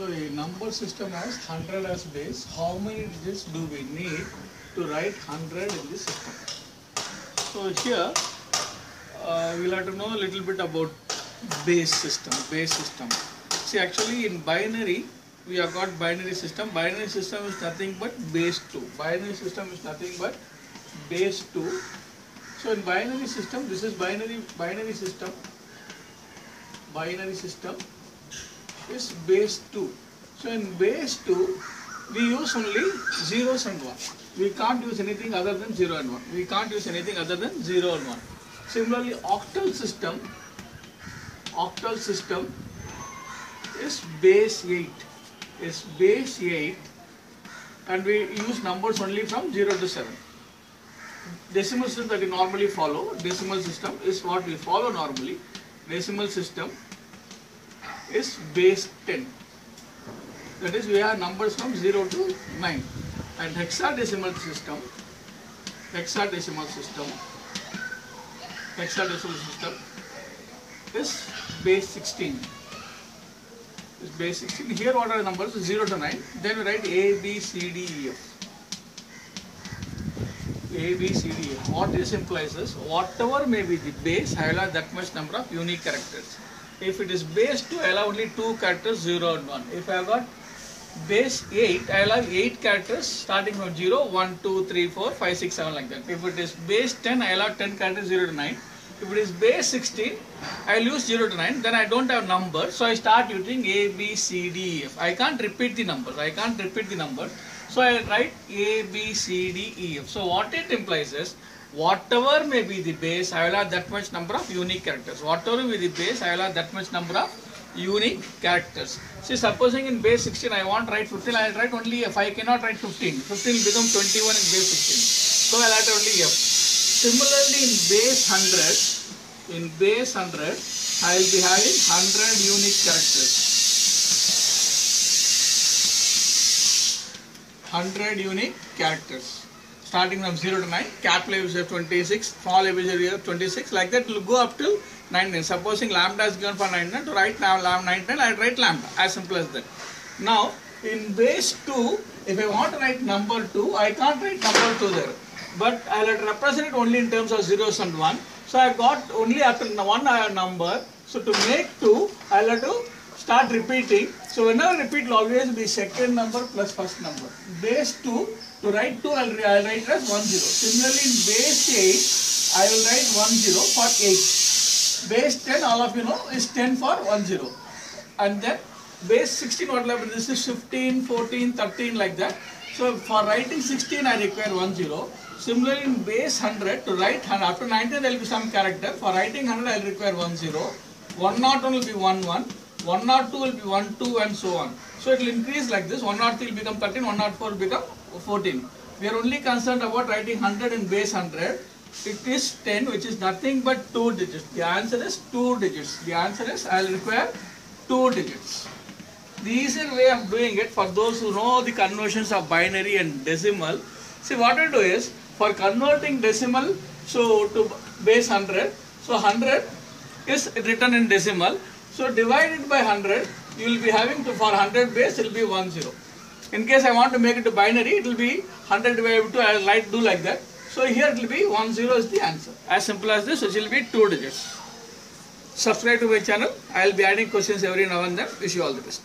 So a number system has 100 as base. How many digits do we need to write 100 in this system? So here we'll have to know a little bit about base system. See, actually in binary we have got binary system. Binary system is nothing but base 2. Binary system is nothing but base 2. So in binary system, this is binary system. Binary system is base 2. So in base 2, we use only zeros and 1. We can't use anything other than 0 and 1. We can't use anything other than 0 and 1. Similarly, octal system is base 8. Is base 8, and we use numbers only from 0 to 7. Decimal system that we normally follow, decimal system is what we follow normally. Decimal system is base 10. That is, we have numbers from 0 to 9. And hexadecimal system is base 16. Is base 16. Here what are the numbers? 0 to 9. Then we write A, B, C, D, E, F. A, B, C, D, E, F. What this implies is, whatever may be the base, I will have that much number of unique characters. If it is base 2, I will have only 2 characters, 0 and 1. If I have got base 8, I will have 8 characters starting from 0, 1, 2, 3, 4, 5, 6, 7 like that. If it is base 10, I will have 10 characters, 0 to 9. If it is base 16, I will use 0 to 9, then I don't have numbers, so I start using A, B, C, D, E, F. I can't repeat the numbers, so I write A, B, C, D, E, F. So what it implies is, whatever may be the base, I will have that much number of unique characters. Whatever may be the base, I will have that much number of unique characters. See, supposing in base 16, I want to write 15, I will write only F. I cannot write 15. 15 will become 21 in base 16. So I will write only F. Similarly, in base 100, I will be having 100 unique characters. 100 unique characters. Starting from 0 to 9, capital ABCD 26, small ABCD 26, like that it will go up till 99. Supposing lambda is given for 99, to write now 99, I will write lambda, as simple as that. Now, in base 2, if I want to write number 2, I can't write number 2 there. But I will represent it only in terms of zeros and 1. So I got only after 1 I have number. So to make 2, I will have to start repeating. So whenever I repeat, it will always be second number plus first number. Base 2, to write 2, I will write it as 10. Similarly, in base 8, I will write 10 for 8. Base 10, all of you know, is 10 for 10. And then base 16, what will happen? This is 15, 14, 13 like that. So for writing 16, I require 10. Similarly, in base 100, to write 100, after 90 there will be some character. For writing 100, I will require 10. 101 will be 11. 102 will be 12 and so on. So it will increase like this. 103 will become 13, 104 will become 14. We are only concerned about writing 100 in base 100. It is 10, which is nothing but 2 digits. The answer is 2 digits. The answer is I will require 2 digits. The easier way of doing it, for those who know the conversions of binary and decimal, see what we do is, for converting decimal so to base 100, so 100 is written in decimal, so divided by 100, you will be having to, for 100 base, it will be 10. In case I want to make it to binary, it will be 100 divided by 2, I will do like that. So here it will be 10 is the answer. As simple as this, it will be 2 digits. Subscribe to my channel. I will be adding questions every now and then. Wish you all the best.